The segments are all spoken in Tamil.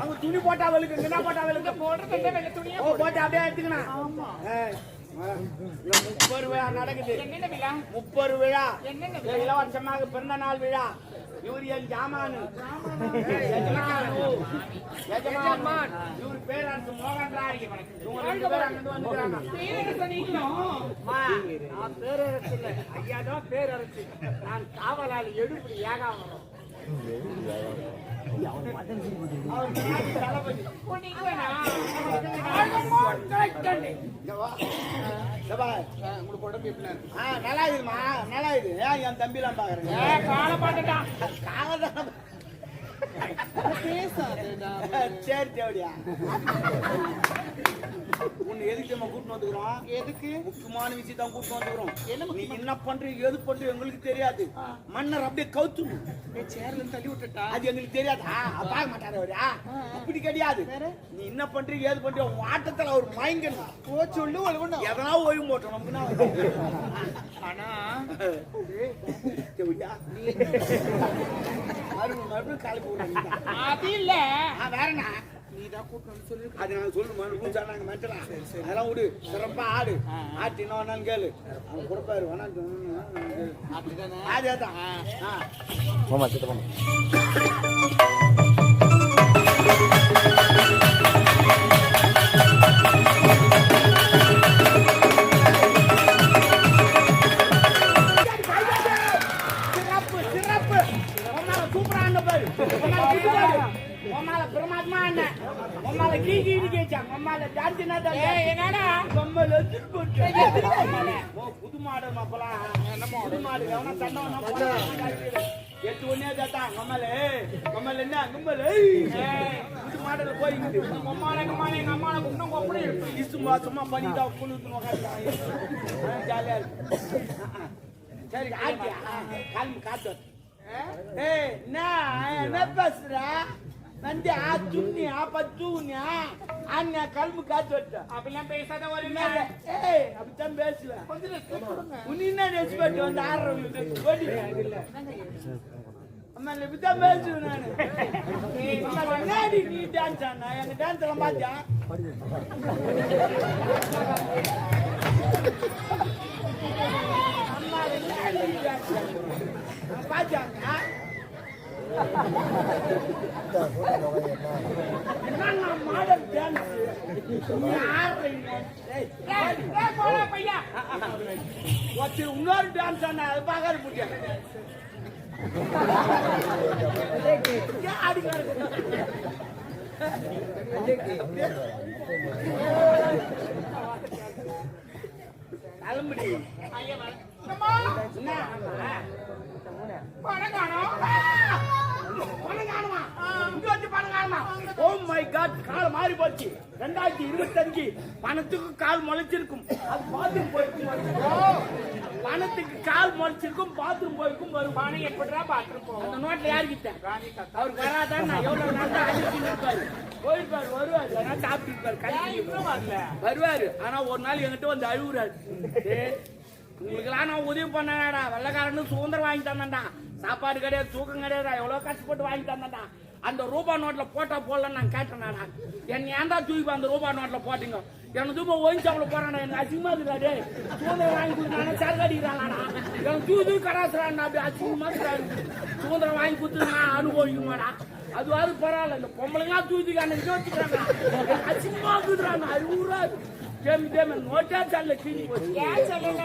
அவங்க துணி போட்டா அவளுக்கு என்ன போட்டா அவளுக்கு போடுறது வெள்ள துணியா போட்டு அப்படியே எடுத்துக்கணும். ஆமா 30 விழா நடக்குது. என்னென்ன விழா? 30 விழா. என்னென்ன இளவரசமாக பிறந்த நாள் விழா. யூரியன் ஜாமான் எஜமான் இவரு பேர் அந்த மோகன் ராய். இவங்க பேர் அங்க வந்துறாங்க. பேரரசு நீங்களா? நான் பேரரசு இல்ல, ஐயா தான் பேரரசு. நான் காவலாளி எடுப்பு ஏகாவரம். நல்லா இருக்குமா? நல்லா இருக்கு. என் தம்பி எல்லாம் பாக்குறேன். சரி தேவடியா உன்னை எதுக்கு நம்ம கூட்டிட்டு வந்துக்கிறோம்? எதுக்கு? முக்கியமான விஷயத்தான் கூட்டிட்டு வந்துக்கிறோம். நீ என்ன பண்றீங்க எது பண்றீங்க எங்களுக்கு தெரியாது. மன்னர் அப்படியே கவுத்து சேர்ல தள்ளி விட்டுட்டா அது எங்களுக்கு தெரியாது. பார்க்க மாட்டாரு அவரு. அப்படி கிடையாது. நீ என்ன பண்றீங்க ஏது பண்றீங்க உன் ஆட்டத்துல அவர் மயங்கணும் சொல்லு. எதனா ஓய்வு போட்டோம் நமக்கு. ஆனா மறுபடியும் காலி போடுறேன். அது இல்ல வேறண்ணா நீதான் கூட்டணும் சொல்லி அது நான் சொல்லுமா நாங்க மெட்டலாம். அதெல்லாம் விடு. சிறப்பா ஆடு. ஆட்டு என்ன வேணாலும் கேளு. அவன் கொடுப்பாரு வேணாம் அதேதான். பிரமாத்மா அண்ணன் உம்மால கீழே கேச்சாங்க. உம்மால ஜார்ஜினா தான் என்னடா உம்மால எடுத்து போட்டு புது மாடு மாப்பலாம். நம்ம புது மாடு கவனம் தண்ணவனா போறா. எட்டு ஒண்ணே தாத்தா உம்மால என்ன உம்மால புது மாடுல போயிடுது. உம்மால எங்க அம்மால குண்டம் கொப்படி இசுமா சும்மா பண்ணிட்டா குளுத்துன உட்கார்ந்தாங்க. ஜாலியா இருக்கு. சரி ஆட்டியா கால் காத்து. ஏய் என்ன பேசுற? நந்தி துண்ணியா பத்துனியா அண்ணா கல்பு காத்து வச்ச அப்படிலாம் பேசாத ஒரு அப்படித்தான் பேசல. உன்ன என்ன ரெஸ்பெக்ட் வந்து ஆடுறவங்களுக்கு அம்மா இப்படித்தான் பேசுவேன் நானு. நீ டான்ஸ் ஆனா எங்க டான்ஸ் எல்லாம் பாத்தியா? அம்மா பாத்தியாங்க மாடல் டான்ஸ் இன்னொரு டான்ஸ் ஆனா அது பார்க்காது முடியாது. கிளம்புடி பணம் காணுமா? ஓ மை காட் கால் மாறி போச்சு. 2025 பணத்துக்கு கால் முளைச்சிருக்கும். அது பாத்ரூம் போயிருக்கும். பணத்துக்கு கால் முளைச்சிருக்கும் பாத்ரூம் போயிருக்கும். வரும் பணம் எப்படிடா பாத்ரூம் போகும்? அந்த நோட்ல யாருக்கிட்ட அவர் வராதான் நான் எவ்வளவு நாள் தான் இருப்பாரு. போயிருப்பாரு வருவாரு. அதனால சாப்பிட்டு இருப்பாரு. வருவாரு. ஆனா ஒரு நாள் என்கிட்ட வந்து அழுகுறாரு. உங்களுக்கெல்லாம் நான் உதவி பண்ணடா. வெள்ளக்காரன்னு சுதந்திரம் வாங்கி தந்தேன்டா. சாப்பாடு கிடையாது தூக்கம் கிடையாது. எவ்வளவு கஷ்டப்பட்டு வாங்கி தந்தேன்டா. அந்த ரூபா நோட்ல போட்டா போடலன்னு நான் கேட்டேனாடா. என்ன ஏன்டா தூக்கி அந்த ரூபா நோட்ல போட்டீங்க? எனக்கு தூக்க ஒயின்சாப்பில் போறானா? எனக்கு அசிங்கமா இருக்காது. சுதந்திரம் வாங்கி கொடுத்தானா சரக்கு அடிக்கிறானா? எனக்கு தூக்கி கடாசுறான்டா. அப்படி அசிங்கமா இருக்கிறாரு. சுதந்திரம் வாங்கி கொடுத்து நான் அனுபவிக்குமாடா. அதுவாது பரவாயில்ல. இந்த பொம்பளைங்களாம் தூக்கி அன்னைக்கு வச்சுக்கிறாங்க. அசிங்கமா இருக்குறாங்க. அழுகுறாரு. ஜெம் ஜெம் நோட்டா சால கிளி போச்சு. ஏன் சொல்லல?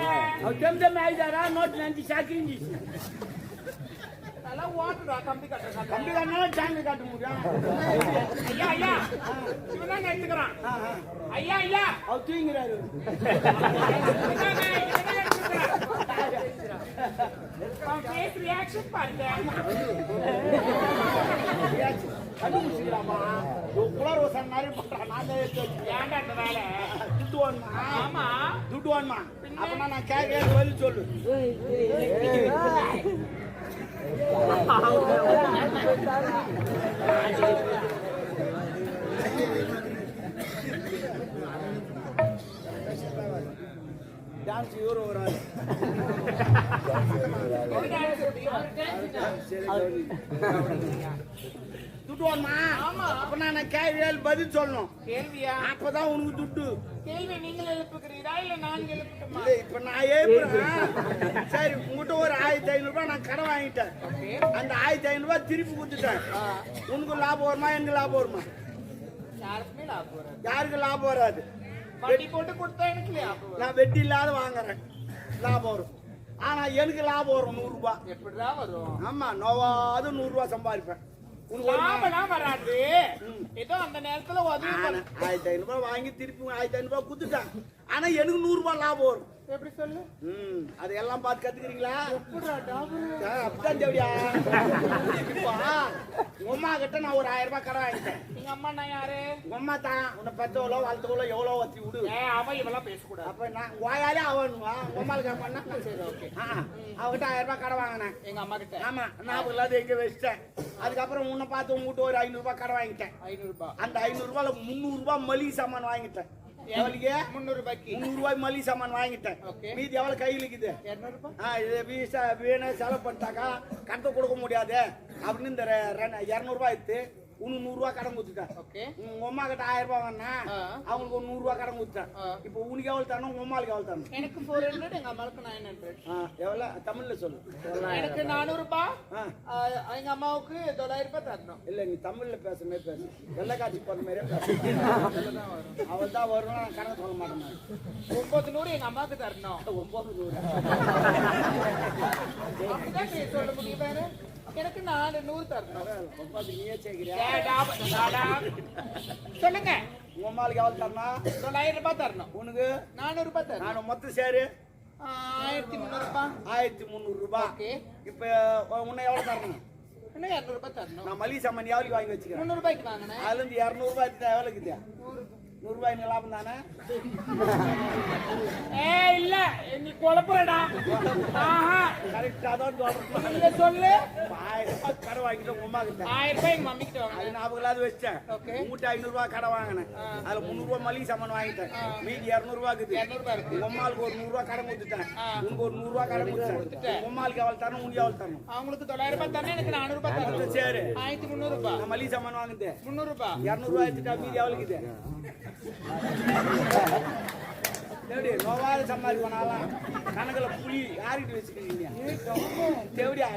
ஜெம் ஜெம் ஆயிதாரா நோட் 90 சாக்கிஞ்சி. நல்லா ஓட்டுடா கம்பி கட்ட. கம்பி கட்டனா டாங்க காட்ட முடியும். ஐயா ஐயா இவனா எடுத்துக்கறான். ஐயா ஐயா அவ தூங்குறாரு. ஃபேஸ் ரியாக்ஷன் பாருங்க. அது முசிராமா குளர் வசன் மாதிரி பண்றான். நான் ஏன்டா அந்த வேலை துட்டுவான்மா? ஆமா துட்டுவான்மா. அப்பனா நான் கேட்க சொல்லி சொல்லு. டான்ஸ் இவரு ஒரு விட்டுவாமா? அப்ப நான் கேள்வி பதில் சொல்லணும். கேள்வியா? அப்பதான் உனக்கு துட்டு. கேள்வி நீங்கள் எழுப்புகிறீரா இல்ல நான் எழுப்பட்டுமா? இல்ல இப்ப நான் எழுப்புறேன். சரி உங்ககிட்ட ஒரு 1500 ரூபாய் நான் கடன் வாங்கிட்டேன். அந்த 1500 ரூபாய் திருப்பி கொடுத்துட்டேன். உனக்கு லாபம் வருமா எனக்கு லாபம் வருமா? யாருக்குமே லாபம் வராது. யாருக்கு லாபம் வராது? வட்டி போட்டு கொடுத்தா எனக்கு லாபம் வரும். நான் வெட்டி இல்லாத வாங்குறேன், லாபம் வரும். ஆனா எனக்கு லாபம் வரும் 100 ரூபாய். எப்படிதான் வரும்? ஆமா நோவாது 100 ரூபாய் சம்பாதிப்பேன். லாபம் வராது. ஏதோ அந்த நேரத்துல 1500 ரூபாய் வாங்கி திருப்பி 1500 ரூபாய் கொடுத்துட்டேன். ஆனா எனக்கு 100 ரூபாய் லாபம் வரும். எப்படி சொல்லு? அதையெல்லாம் பார்த்து கத்துக்கிறீங்களா? அப்படிதான் தேவையா? உங்க அம்மா கிட்ட நான் ஒரு 1000 ரூபாய் கடன் வாங்கிட்டேன். எங்க அம்மா நான் யாரு? உங்க அம்மா தான் உன்னை பெத்தவளோ வளர்த்தவளோ எவ்வளோ வச்சு விடு. அவன் இவெல்லாம் பேசக்கூடாது. அப்ப நான் வாயாலே அவனுவா உங்க அம்மாளுக்கு பண்ணா சரி ஓகே. அவகிட்ட 1000 ரூபாய் கடன் வாங்கினேன் எங்க அம்மா கிட்ட. ஆமா நான் இல்லாத எங்க வச்சிட்டேன். அதுக்கப்புறம் உன்னை பார்த்து உங்ககிட்ட ஒரு 500 ரூபாய் கடன் வாங்கிட்டேன். 500 ரூபாய். அந்த 500 ரூபாயில 300 ரூபாய் மளிகை சாமான் வாங்கிட்டேன். எவ்வளவுக்கு? 300 ரூபாய்க்கு. 300 ரூபாய் மளிகை சாமான் வாங்கிட்டேன். மீதி எவ்வளவு கையில் இருக்குது? 200 ரூபாய். இது வீணை செலவு பண்ணிட்டாக்கா கணக்கு கொடுக்க முடியாது அப்படின்னு இந்த 200 ரூபாய் எடுத்து உனக்கு 100 ரூபாய் கடன் கொடுத்துட்டேன். உங்க அம்மா கிட்ட 1000 ரூபாய் வாங்கினா அவங்களுக்கு ஒரு 100 ரூபாய் கடன் கொடுத்துட்டேன். இப்போ உனக்கு எவ்வளவு தரணும், உங்க அம்மாளுக்கு எவ்வளவு தரணும்? எனக்கு 400, எங்க அம்மாவுக்கு 900. எவ்வளவு தமிழ்ல சொல்லு. எனக்கு 400 ரூபாய், எங்க அம்மாவுக்கு 900 ரூபாய் தரணும். இல்ல நீ தமிழ்ல பேசுமே பேசு, வெள்ளக்காட்சி போற மாதிரியே பேசு. அவள் தான் வரும், நான் கணக்கு சொல்ல மாட்டேன். 900 எங்க அம்மாவுக்கு தரணும். 900 அப்படிதான் சொல்ல முடியும். வேற எனக்கு 400 தரணும். நீயே சேர்க்கிறியா? சொல்லுங்க. உங்க அம்மாளுக்கு எவ்வளவு தரணும்? 900 ரூபாய் தரணும். உனக்கு 400 ரூபாய் தரணும். நான் மொத்தம் சேரு 1300 ரூபாய். 1300 ரூபாய். இப்ப உன்னை எவ்வளவு தரணும்? இன்னும் 200 ரூபாய் தரணும். நான் மளிகை சாமான் எவ்வளவு வாங்கி வச்சுக்கிறேன்? 300 ரூபாய்க்கு வாங்கினேன். அதுல இருந்து 200 ரூபாய் எடுத்தா எவ்வளவு இருக்குது? 100 ரூபாய் லாபம் தானே? இல்ல நீ குழப்பறடா. கரெக்டா தான் இல்ல சொல்லு. 1000 ரூபாய் கடை வாங்கிட்டு உங்க அம்மா கிட்ட 1000 ரூபாய் எங்க மம்மி கிட்ட வாங்கினேன். அது ஞாபகம் இல்லாத வச்சேன். உங்ககிட்ட 500 ரூபாய் கடை வாங்கினேன். அதுல 300 ரூபாய் மளிகை சாமான் வாங்கிட்டேன். மீதி 200 ரூபாய் இருக்குது. 200 ரூபாய் இருக்கு. உங்க அம்மாளுக்கு ஒரு 100 ரூபாய் கடன் கொடுத்துட்டேன். உனக்கு ஒரு 100 ரூபாய் கடன் கொடுத்துட்டேன். உங்க அம்மாளுக்கு எவ்வளவு தரணும், உனக்கு எவ்வளவு தரணும்? அவங்களுக்கு 900 ரூபாய் தரணும், எனக்கு 400 ரூபாய் தரணும். சரி 1300 ரூபாய். நான் மளிகை சாமான் வாங்குது 300 ரூபாய். 200 ரூபாய் எடுத்துட்டா மீதி எவ்வளவு இருக்குது? தேவடி நோவாத சம்பாதிப்பனாலாம் கணக்குல புலி யாருக்கிட்ட வச்சுக்கிறீங்க? தேவடியா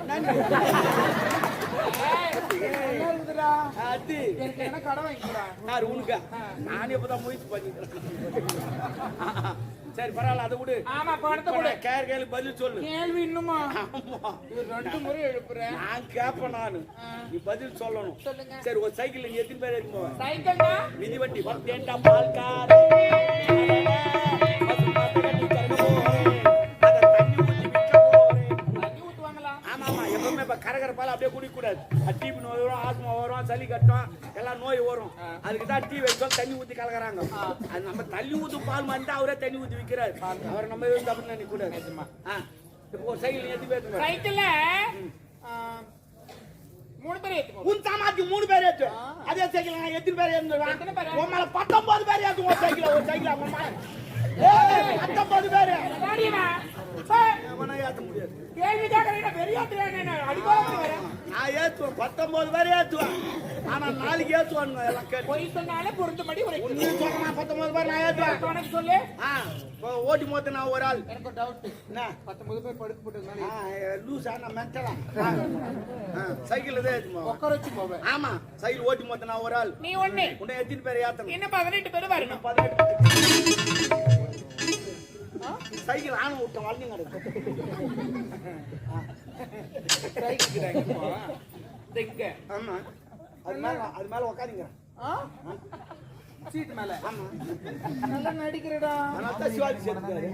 அது என்ன கடை வாங்கிக்கிறா? யாரு உனக்கு? நானே இப்பதான் முயற்சி பண்ணிக்கிறேன். சரி பரவாயில்ல அதை விடு. ஆமா பணத்தை கூட கேள்வி பதில் சொல்லு. கேள்வி இன்னுமா? ஆமா 2 முறை எழுப்புறேன். நான் கேட்பேன். நானு நீ பதில் சொல்லணும். சொல்லுங்க. சரி ஒரு சைக்கிள் நீ எத்தனை பேர் எடுத்து போவேன்? சைக்கிள்னா மிதிவண்டி வந்தேன்டா பால்காரே கரகரப்பால அப்படியே குடிக்க கூடாது. டிபி நோய் வரும், ஆஸ்மா வரும், சளி கட்டும், எல்லாம் நோய் வரும். அதுக்கு தான் டீ வச்சோம் தண்ணி ஊத்தி கலக்குறாங்க. அது நம்ம தண்ணி ஊத்து பால் மாதிரி அவரே தண்ணி ஊத்தி விற்கிறாரு. அவரை நம்ம எதுவும் தப்பு நினைக்க கூடாது. இப்போ ஒரு சைக்கிள் எத்தி பேசுங்க. சைக்கிள்ல 3 பேர் ஏத்துவோம். உன் சாமாத்தி 3 பேர் ஏத்து. அதே சைக்கிள் நான் எத்தனை பேர் ஏத்துவேன்? உம்மால 19 பேர் ஏத்துவோம். ஒரு சைக்கிள் உம்மா 19 பேர் ராடிமா அவனா ஏத்த முடியாது. கேள்வி கேக்குறீங்க பெரிய ஆத்திரேனே அடிக்கோங்க வர. நான் ஏத்துவேன் 19 பேர் ஏத்துவேன். ஆனா நாளைக்கு ஏத்துவானுங்க எல்லாம் கேட்டு. போய் சொன்னாலே பொறுத்தபடி ஒரு ஒண்ணு சொல்றேன் 19 பேர் நான் ஏத்துவேன். உனக்கு சொல்லு. ஓட்டி மொத்த நான் ஒரு ஆள். எனக்கு டவுட். என்ன 19 பேர் படுத்து போட்டுனால லூசா நான் மென்டலா. சைக்கிள்ல தான் ஏத்துமா. உட்கார வச்சு போவேன். ஆமா சைக்கிள் ஓட்டி மொத்த நான் ஒரு ஆள். நீ ஒண்ணே. உன்னை எத்தனை பேர் ஏத்தணும்? இன்னும் 18 பேர் வரணும். 18 சைக்கிள் ஆன விட்ட வளர்ந்து நடக்கும். ஆமா அது மேல உக்காதீங்க. சீட் மேல. ஆமா நல்லா நடிக்கிறடா. அதான் சிவாஜி சேர்த்துக்காரு.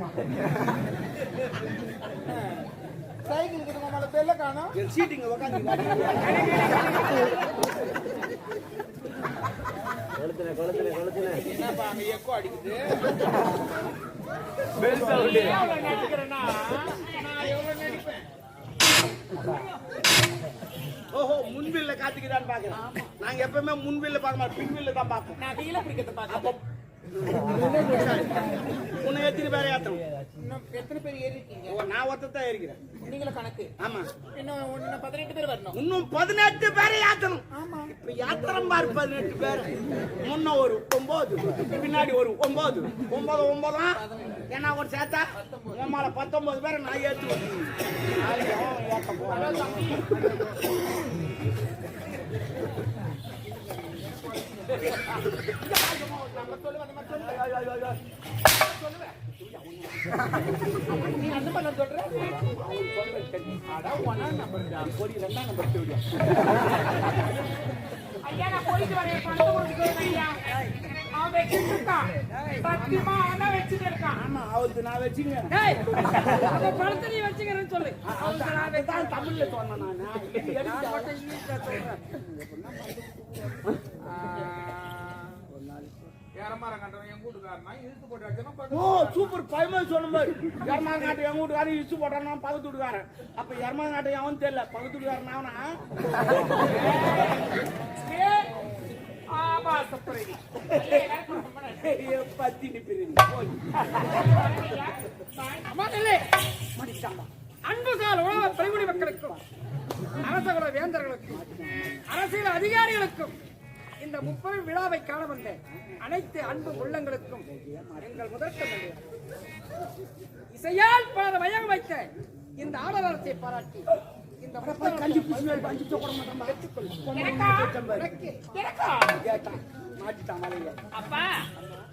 சைக்கிள் கிட்ட மேல பெல்ல காணோம். சீட்டிங்க உக்காந்தீங்க. கொளுத்துன என்னப்பா அங்க எக்கோ அடிக்குது? ஓஹோ முன்வில்ல காத்துக்குதான்னு பாக்குறேன். நாங்க எப்பவுமே முன்வில்ல பார்க்க மாட்டோம், பின்வில்ல தான் பார்ப்போம். நான் கீழே பிடிக்கிறத பார்க்க. உன்னை எத்தனை பேரை ஏத்தணும்? இன்னும் எத்தனை பேர் ஏறி இருக்கீங்க? நான் ஒருத்தான் இருக்கிறேன். நீங்களும் கணக்கு. ஆமா, இன்னும் 18 பேர் வரணும். இன்னும் 18 பேரை ஏத்தணும். ஆமா. இப்ப யாத்திரம் பாரு 18 பேர். முன்ன ஒரு 9, பின்னாடி ஒரு 9, 9 9 ஏன்னா ஒரு சேர்த்தா உமால 19 பேரை நான் ஏத்து ஏத்த போறேன். நீ அந்த பண்ண சொல்ற? ஐயா நான் போயிட்டு வரேன். பணத்தை கொடுத்துட்டு ஐயா. அவன் வச்சுட்டு இருக்கான். சத்தியமா அவன் தான் வச்சுட்டு இருக்கான். ஆமா, அவருக்கு நான் வச்சுங்க. டேய், அந்த பணத்தை நீ வச்சுக்கிறேன்னு சொல்லு. அவனுக்கு நான் அதான் தமிழ்ல சொன்னேன் நானு. நான் மட்டும் இங்கிலீஷ்ல சொல்றேன். ஓ சூப்பர் பையமா சொன்ன மாதிரி எரமாங்க நாட்டை எங்க வீட்டுக்காரன் இச்சு போட்டானா பக்கத்து வீட்டுக்காரன். அப்ப எரமாங்க நாட்டை எவன் தெரியல, பக்கத்து வீட்டுக்காரன் அவனா பத்தி நிப்பிடுங்க. அன்புசால் உலக பரிமுடி மக்களுக்கும் அரசகுல வேந்தர்களுக்கும் அரசியல் அதிகாரிகளுக்கும் இந்த 30 விழாவை காண வந்த அனைத்து அன்பு உள்ளங்களுக்கும் எங்கள் முதற்க இசையால் பல மயம் வைத்த இந்த ஆடலரசை பாராட்டி இந்த கஞ்சி பிடிச்சி அஞ்சு போட மாட்டான் மாட்டிட்டான் மலையில. அப்பா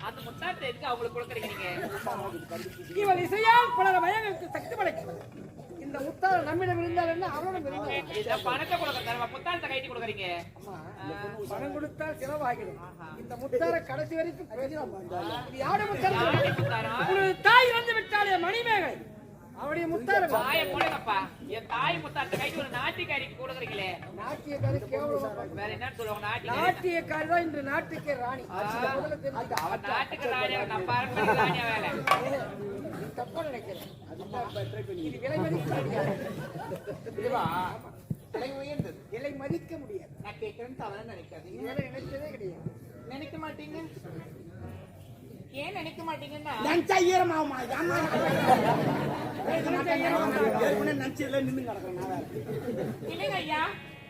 அந்த முத்தாத்தை எதுக்கு அவங்களுக்கு கொடுக்குறீங்க? இவள் இசையால் பல மயங்களுக்கு சக்தி படைக்கும் இந்த முத்தார நம்மிடம் இருந்தால் என்ன அவரிடம் இருந்தால் பணத்தை கொடுக்குறீங்க, முத்தாத்தை கைட்டி கொடுக்குறீங்க. பணம் கொடுத்தால் செலவாகிடும். இந்த முத்தார கடைசி வரைக்கும் பிரயோஜனம். இது யாருடைய முத்தார? உனது தாய் வந்து விட்டாலே மணிமேகலை அவருடைய முத்தார தாய போடுங்கப்பா. என் தாய் முத்தாத்தை கைட்டி ஒரு நாட்டிக்காரிக்கு கொடுக்குறீங்களே. நாட்டியக்காரி கேவலம். வேற என்ன சொல்லுவாங்க? நாட்டியக்காரி தான் இன்று நாட்டுக்கே ராணி. அவர் நாட்டுக்கு ராணியா, நம்ம அரண்மனை ராணியா வேலை. தப்பா நினைக்கிறேன். இது விலை மதிக்க முடியாது. விலை உயர்ந்தது. விலை மதிக்க முடியாது. நான் கேட்கறேன்னு தவறா நினைக்காதீங்க. விலை நினைச்சதே கிடையாது. நினைக்க மாட்டீங்க? ஏன் நினைக்க மாட்டீங்கன்னா நினைச்சா ஈரமாகுமா? ஏற்கனவே நினைச்சதுல நின்று கிடக்குறேன் நான் வேற. இல்லைங்க ஐயா,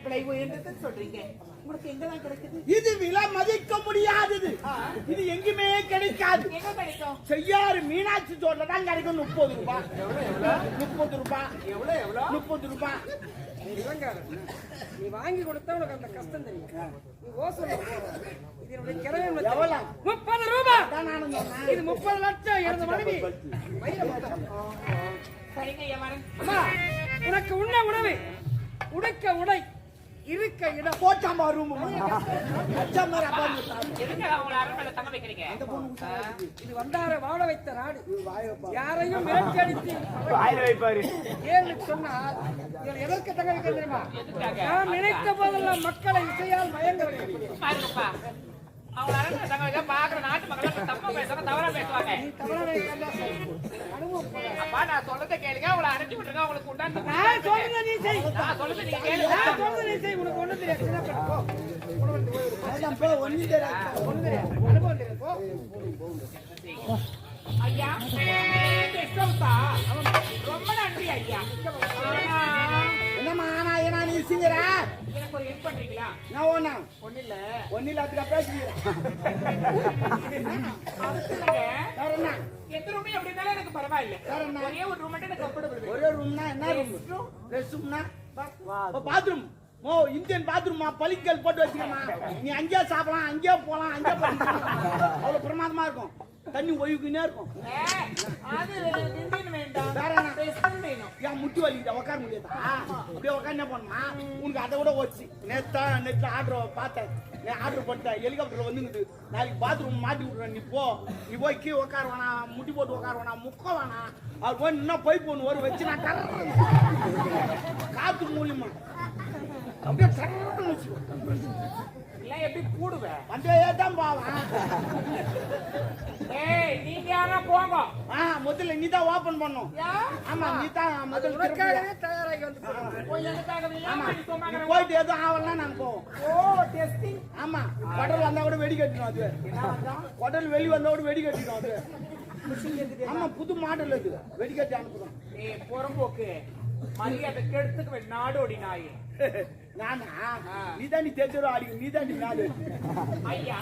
விலை உயர்ந்ததுன்னு சொல்றீங்க. உங்களுக்கு எங்கதான் கிடைக்குது? இது விலை மதிக்க முடியாதது. இது எங்குமே கிடைக்காது. எங்க கிடைக்கும்? செய்யாறு மீனாட்சி தோட்டல தான் கிடைக்கும். 30 ரூபாய். 30 ரூபாய். எவ்வளவு? 30 ரூபாய். நீ வாங்கி கொடுத்தா உனக்கு அந்த கஷ்டம் தெரியும். நீ ஓசல்ல போற. இது என்னுடைய கிரயம் எவ்வளவு? 30 ரூபாய். அதான் நானும் சொன்னேன். இது 30 லட்சம் எனது மனைவி. சரிங்க ஐயா, வரேன். அம்மா, உனக்கு உண்ண உணவு, உடுக்க உடை, இருக்க இடம். போட்டாம்பா ரூம் அச்சா மாதிரி அப்பா எதுக்கு அவங்களை அரண்மனையில தங்க வைக்கிறீங்க? இது வந்தார வாழ வைத்த நாடு. யாரையும் மிரட்டி அடித்து வைப்பாரு. ஏன்னு சொன்னால் இவன் எதற்கு தங்க வைக்க தெரியுமா? நான் நினைத்த போதெல்லாம் மக்களை இசையால் மயங்க வைக்க. பாருங்கப்பா, அவங்களை அரண்மனை தங்க வைக்க பாக்குற நாட்டு மக்கள் தப்பா பேசுவாங்க, தவறா பேசுவாங்க. அப்பா நான் சொல்றதை கேளுங்க, அவங்களை அனுப்பி விட்டுருங்க. அவங்களுக்கு உண்டான நான் சொல்றதை நீ செய். நான் சொல்றதை நீங்க கேளுங்க. நான் சொல்றதை நீ செய். உனக்கு ஒண்ணும் தெரியாது. சின்ன பெண் போ. அதான் போ ஒண்ணு தெரியாது. ஒண்ணும் தெரியாது. அனுபவம் தெரியாது. போ. ஐயா கிருஷ்ணவுத்தா, ரொம்ப நன்றி ஐயா. என்னம்மா ஆனா ஏன்னா நீ சிங்கற எனக்கு ஒரு ஹெல்ப் பண்றீங்களா? நான் ஒண்ணு ஒண்ணுல அதுக்கு பேசுறேன். வேற என்ன? எந்த ரூமே எப்படி இருந்தாலும் எனக்கு பரவாயில்ல. ஒரே ஒரு ரூம் மட்டும் எனக்கு கம்ஃபர்டபிள். ஒரே ரூம்னா என்ன ரூம்? ரெஸ்ட் ரூம்னா பாத்ரூம். ஓ இந்தியன் பாத்ரூமா? பளிக்கல் போட்டு வச்சுக்கமா. நீ அங்கேயே சாப்பிடலாம், அங்கேயே போலாம், அங்கேயே போலாம். அவ்வளவு பிரமாதமா இருக்கும். தண்ணி ஒய்வுக்குன்னே இருக்கும். அது இந்தியன் வேண்டாம், வேற என்ன? வெஸ்டர்ன் வேணும். ஏன் முட்டி வலிக்குதா? உட்கார முடியாதா? அப்படியே உட்காந்து என்ன பண்ணுமா? உனக்கு அதை விட ஓச்சு. நெட்ல ஆர்டர் பார்த்தேன். ஆர்டர் பண்ணிட்டேன். ஹெலிகாப்டர்ல வந்துங்குது. நாளைக்கு பாத்ரூம் மாட்டி விடுறேன். நீ போய் கீழே உட்கார வேணாம், முட்டி போட்டு உட்கார வேணாம், முக்க வேணாம். அது போய் இன்னும் பைப் ஒன்று ஒரு வச்சு நான் காத்து மூலியமா அப்படியே வச்சுக்கோ. இல்ல எல்லாம் எப்படி கூடுவ வந்து ஏதான் போவான். ஏய் நீங்க யாரா போங்க முதல்ல நீ தான் ஓபன் பண்ணும். ஆமா நீ தான் முதல்ல உனக்காகவே தயாராகி வந்து போய் எனக்காகவே ஆமா ஏன் சும்மா நீ போயிட்டு எதுவும் ஆகலன்னா நாங்க போவோம். ஓ டெஸ்டிங் ஆமா குடல் வந்தா கூட வெடி கட்டிடும் அது. குடல் வெளி வந்தா கூட வெடி கட்டிடும் அது. ஆமா புது மாடல் அது வெடி கட்டி அனுப்புறோம். ஏய் புறம்போக்கு மரியாதை கெடுத்துக்கு நாடோடி நாய் நானா நீ தான் நீ தெரிஞ்சோ அடிக்கும் நீ தான் நீ நாடு. ஐயா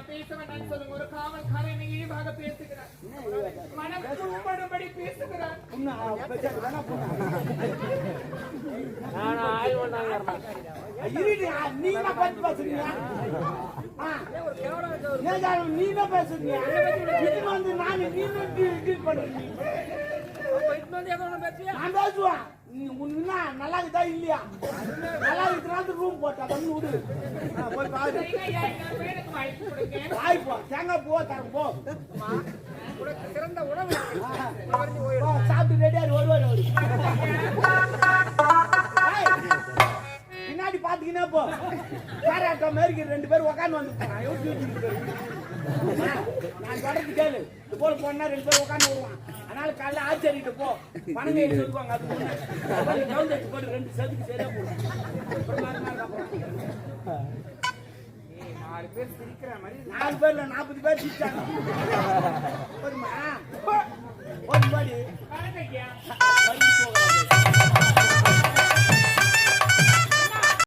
பேச வேண்டாம்னு சொல்லுங்க ஒரு காவல்காரன் இழிவாக பேசுகிறார் மனம் புண்படும்படி பேசுகிறார் நீ என்ன பார்த்து பேசுறீங்க நீ என்ன பேசுறீங்க வந்து நான் நீ பண்றீங்க நான் பேசுவேன் உன்னா நல்லா இருக்குதா இல்லையா நல்லா இருக்கிறாந்து ரூம் போட்டா பண்ணி விடு போய் பாரு வாய்ப்போ தேங்காய் பூவா தரம் போ சிறந்த உணவு சாப்பிட்டு ரெடியாரு வருவாரு அவரு பின்னாடி பாத்தீங்கன்னா போ பாராட்டா மாதிரி 2 பேர் உக்காந்து வந்துட்டான். நான் தொடர்ந்து கேளு இது போல போனா 2 பேர் உட்காந்து வருவான். அதனால காலைல ஆச்சரிட்டு போ பணங்க சொல்லுவாங்க. அது முன்னாடி போட்டு 2 சதுக்கு சரியா போடும். 4 பேர் சிரிக்கிற மாதிரி 4 பேர்ல 40 பேர் சிரிச்சாங்க.